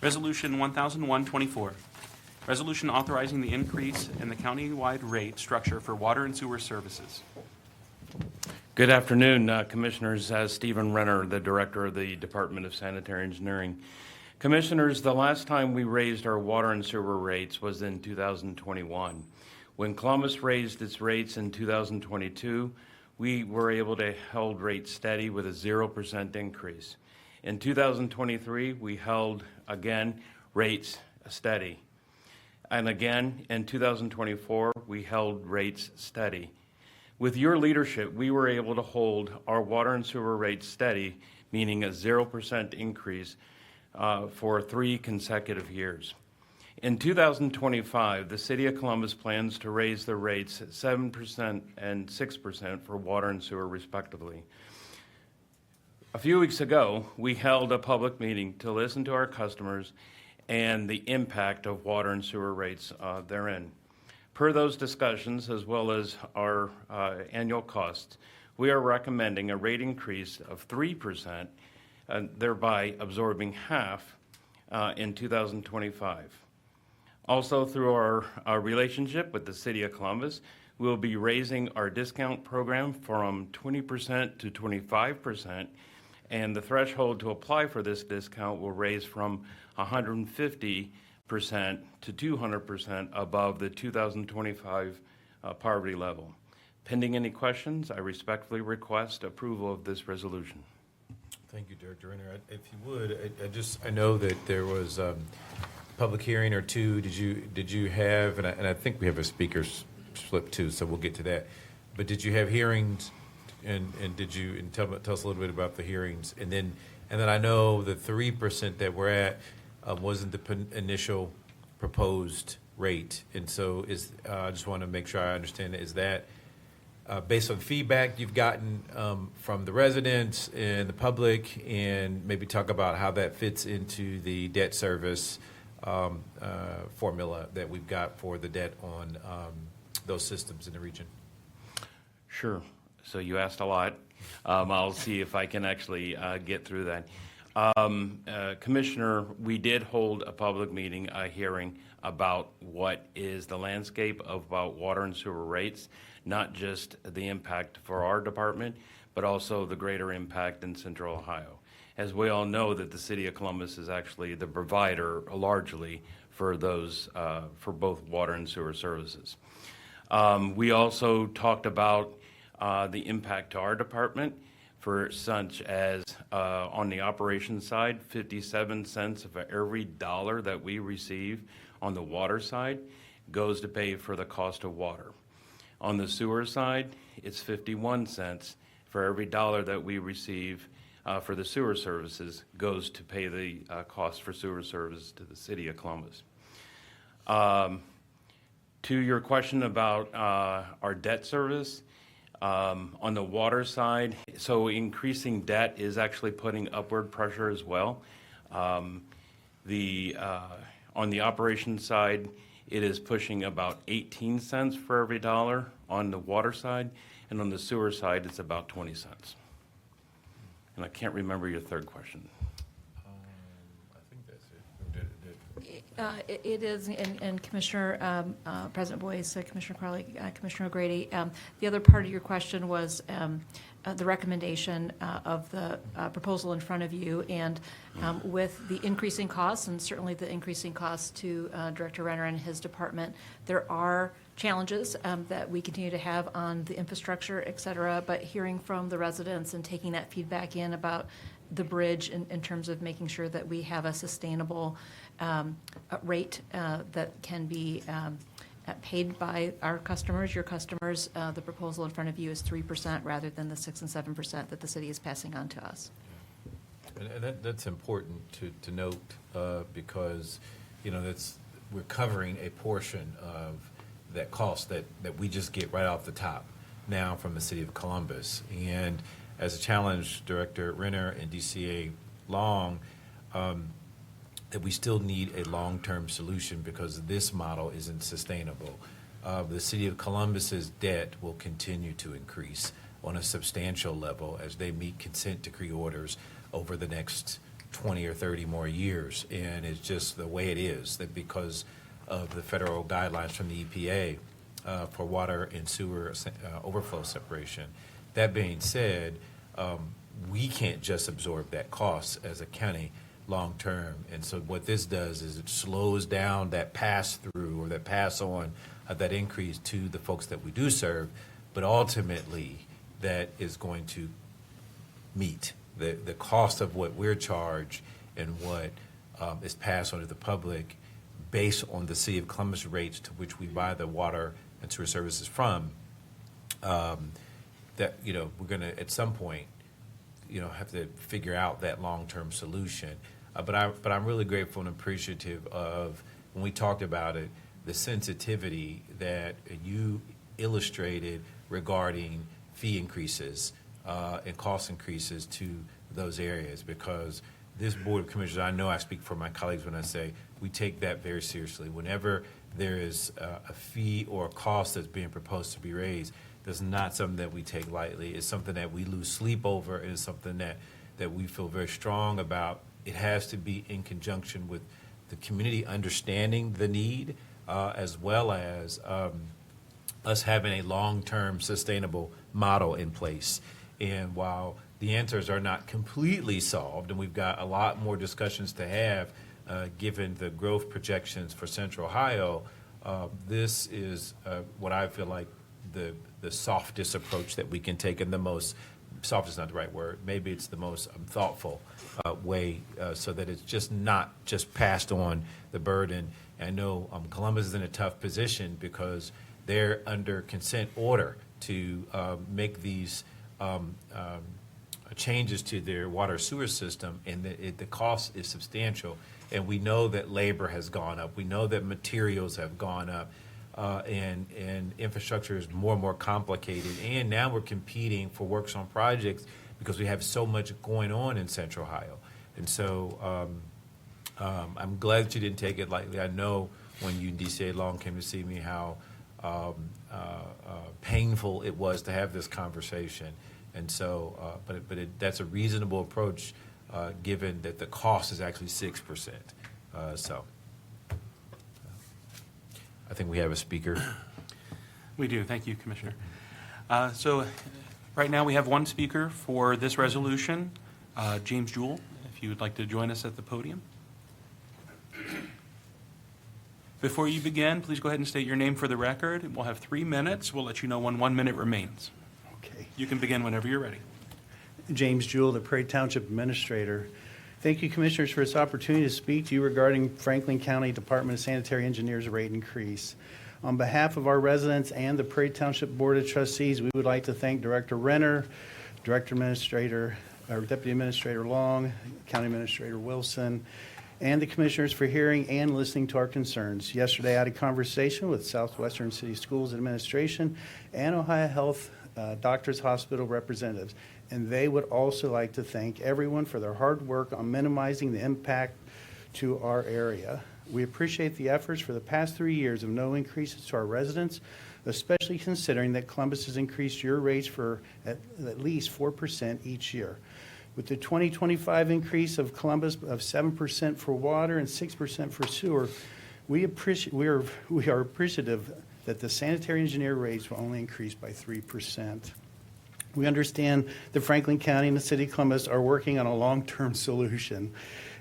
Resolution 1001-24, resolution authorizing the increase in the countywide rate structure for water and sewer services. Good afternoon, Commissioners. Stephen Renner, the Director of the Department of Sanitary Engineering. Commissioners, the last time we raised our water and sewer rates was in 2021. When Columbus raised its rates in 2022, we were able to hold rates steady with a 0% increase. In 2023, we held, again, rates steady. And again, in 2024, we held rates steady. With your leadership, we were able to hold our water and sewer rates steady, meaning a 0% increase for 3 consecutive years. In 2025, the City of Columbus plans to raise their rates 7% and 6% for water and sewer, respectively. A few weeks ago, we held a public meeting to listen to our customers and the impact of water and sewer rates therein. Per those discussions, as well as our annual costs, we are recommending a rate increase of 3%, thereby absorbing half in 2025. Also, through our relationship with the City of Columbus, we'll be raising our discount program from 20% to 25%, and the threshold to apply for this discount will raise from 150% to 200% above the 2025 poverty level. Pending any questions, I respectfully request approval of this resolution. Thank you, Director Renner. If you would, I know that there was a public hearing or two. Did you have, and I think we have a speaker's slip too, so we'll get to that. But did you have hearings? And tell us a little bit about the hearings, and then I know the 3% that we're at wasn't the initial proposed rate, and so I just want to make sure I understand, is that based on feedback you've gotten from the residents and the public, and maybe talk about how that fits into the debt service formula that we've got for the debt on those systems in the region? Sure. So you asked a lot. I'll see if I can actually get through that. Commissioner, we did hold a public meeting, a hearing about what is the landscape about water and sewer rates, not just the impact for our department, but also the greater impact in Central Ohio. As we all know, that the City of Columbus is actually the provider largely for those, for both water and sewer services. We also talked about the impact to our department, for such as on the operations side, 57 cents of every dollar that we receive on the water side goes to pay for the cost of water. On the sewer side, it's 51 cents for every dollar that we receive for the sewer services goes to pay the cost for sewer services to the City of Columbus. To your question about our debt service, on the water side, so increasing debt is actually putting upward pressure as well. On the operations side, it is pushing about 18 cents for every dollar on the water side, and on the sewer side, it's about 20 cents. And I can't remember your third question. I think that's it. It is, and Commissioner, President Boyce, Commissioner Crowley, Commissioner O'Grady, the other part of your question was the recommendation of the proposal in front of you, and with the increasing costs, and certainly the increasing costs to Director Renner and his department, there are challenges that we continue to have on the infrastructure, et cetera, but hearing from the residents and taking that feedback in about the bridge in terms of making sure that we have a sustainable rate that can be paid by our customers, your customers. The proposal in front of you is 3% rather than the 6 and 7% that the city is passing on to us. And that's important to note because, we're covering a portion of that cost that we just get right off the top now from the City of Columbus. And as a challenge, Director Renner and DCA Long, that we still need a long-term solution because this model isn't sustainable. The City of Columbus's debt will continue to increase on a substantial level as they meet consent decree orders over the next 20 or 30 more years. And it's just the way it is, that because of the federal guidelines from the EPA for water and sewer overflow separation. That being said, we can't just absorb that cost as a county long term. And so what this does is it slows down that pass through or that pass on of that increase to the folks that we do serve, but ultimately that is going to meet the cost of what we're charged and what is passed on to the public based on the City of Columbus rates to which we buy the water and sewer services from. That, you know, we're going to, at some point, you know, have to figure out that long-term solution. But I'm really grateful and appreciative of, when we talked about it, the sensitivity that you illustrated regarding fee increases and cost increases to those areas, because this Board of Commissioners, I know I speak for my colleagues when I say we take that very seriously. Whenever there is a fee or a cost that's being proposed to be raised, that's not something that we take lightly. It's something that we lose sleep over, and it's something that we feel very strong about. It has to be in conjunction with the community understanding the need, as well as us having a long-term sustainable model in place. And while the answers are not completely solved, and we've got a lot more discussions to have, given the growth projections for Central Ohio, this is what I feel like the softest approach that we can take, and the most, soft is not the right word, maybe it's the most thoughtful way, so that it's just not just passed on the burden. And I know Columbus is in a tough position because they're under consent order to make these changes to their water sewer system, and the cost is substantial. And we know that labor has gone up. We know that materials have gone up, and infrastructure is more and more complicated. And now we're competing for works on projects because we have so much going on in Central Ohio. And so I'm glad that you didn't take it lightly. I know when you and DCA Long came to see me how painful it was to have this conversation. And so, that's a reasonable approach, given that the cost is actually 6%. So, I think we have a speaker. We do. Thank you, Commissioner. So right now we have one speaker for this resolution, James Jewell, if you would like to join us at the podium. Before you begin, please go ahead and state your name for the record. We'll have 3 minutes. We'll let you know when 1 minute remains. Okay. You can begin whenever you're ready. James Jewell, the Prairie Township Administrator. Thank you, Commissioners, for this opportunity to speak to you regarding Franklin County Department of Sanitary Engineers rate increase. On behalf of our residents and the Prairie Township Board of Trustees, we would like to thank Director Renner, Director Administrator, or Deputy Administrator Long, County Administrator Wilson, and the Commissioners for hearing and listening to our concerns. Yesterday, I had a conversation with Southwestern City Schools Administration and Ohio Health Doctors Hospital representatives, and they would also like to thank everyone for their hard work on minimizing the impact to our area. We appreciate the efforts for the past 3 years of no increases to our residents, especially considering that Columbus has increased your rates for at least 4% each year. With the 2025 increase of Columbus of 7% for water and 6% for sewer, we are appreciative that the sanitary engineer rates will only increase by 3%. We understand that Franklin County and the City of Columbus are working on a long-term solution,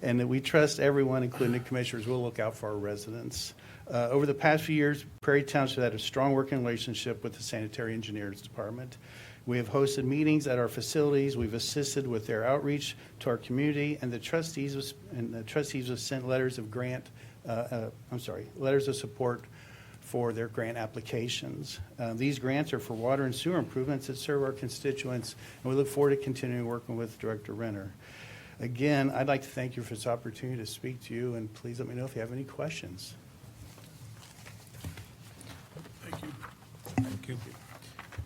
and that we trust everyone, including the Commissioners, will look out for our residents. Over the past few years, Prairie Township had a strong working relationship with the Sanitary Engineers Department. We have hosted meetings at our facilities. We've assisted with their outreach to our community, and the trustees have sent letters of letters of support for their grant applications. These grants are for water and sewer improvements that serve our constituents, and we look forward to continuing working with Director Renner. Again, I'd like to thank you for this opportunity to speak to you, and please let me know if you have any questions. Thank you.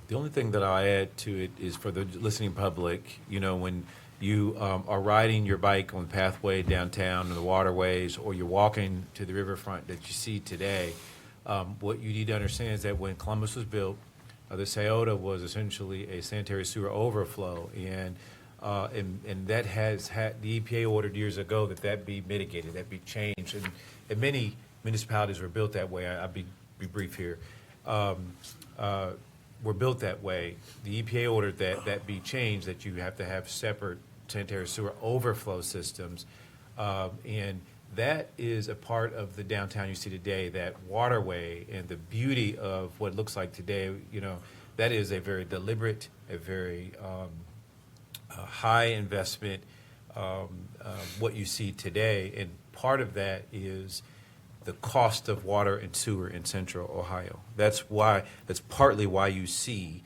The only thing that I'll add to it is for the listening public, you know, when you are riding your bike on the pathway downtown or the waterways, or you're walking to the riverfront that you see today, what you need to understand is that when Columbus was built, the Scioto was essentially a sanitary sewer overflow, and And that has had, the EPA ordered years ago that be mitigated, that be changed. And many municipalities were built that way. I'll be brief here. Were built that way. The EPA ordered that be changed, that you have to have separate sanitary sewer overflow systems. And that is a part of the downtown you see today, that waterway and the beauty of what it looks like today. That is a very deliberate, a very high investment, what you see today. And part of that is the cost of water and sewer in central Ohio. That's partly why you see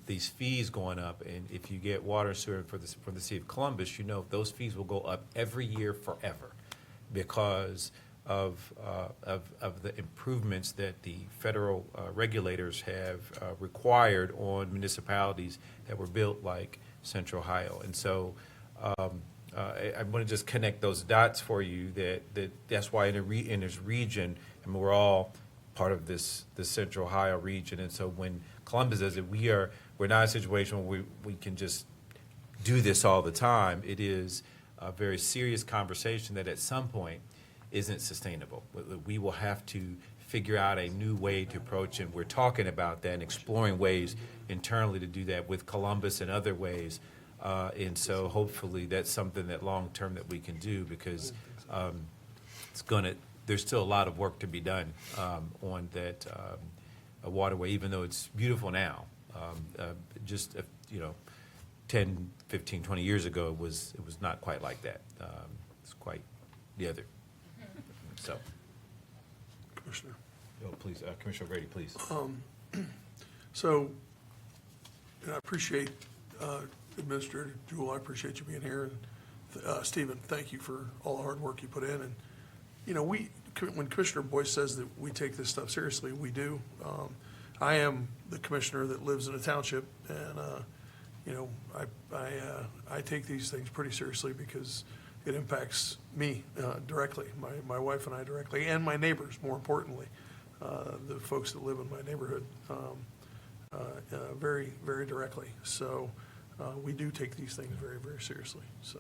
these fees going up. And if you get water and sewer from the city of Columbus, those fees will go up every year forever because of the improvements that the federal regulators have required on municipalities that were built like Central Ohio. And so I want to just connect those dots for you that's why in this region, and we're all part of this Central Ohio region. And so when Columbus does it, we're not in a situation where we can just do this all the time. It is a very serious conversation that at some point isn't sustainable. We will have to figure out a new way to approach, and we're talking about that and exploring ways internally to do that with Columbus and other ways. And so hopefully that's something that long-term that we can do, because there's still a lot of work to be done on that waterway, even though it's beautiful now. Just 10, 15, 20 years ago, it was not quite like that. It's quite the other. So, Commissioner. please, Commissioner Grady, please. So, I appreciate Administrator Jewell, I appreciate you being here. And Stephen, thank you for all the hard work you put in. And, when Commissioner Boyce says that we take this stuff seriously, we do. I am the commissioner that lives in a township, and, I take these things pretty seriously because it impacts me directly, my wife and I directly, and my neighbors, more importantly, the folks that live in my neighborhood, very, very directly. So we do take these things very, very seriously. So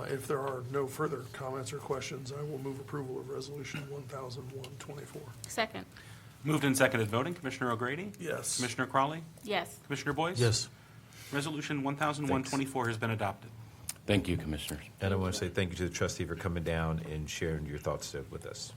if there are no further comments or questions, I will move approval of Resolution 1001-24. Second. Moved and seconded voting. Commissioner O'Grady? Yes. Commissioner Crawley? Yes. Commissioner Boyce? Yes. Resolution 1001-24 has been adopted. Thank you, Commissioners. And I want to say thank you to the trustee for coming down and sharing your thoughts with us.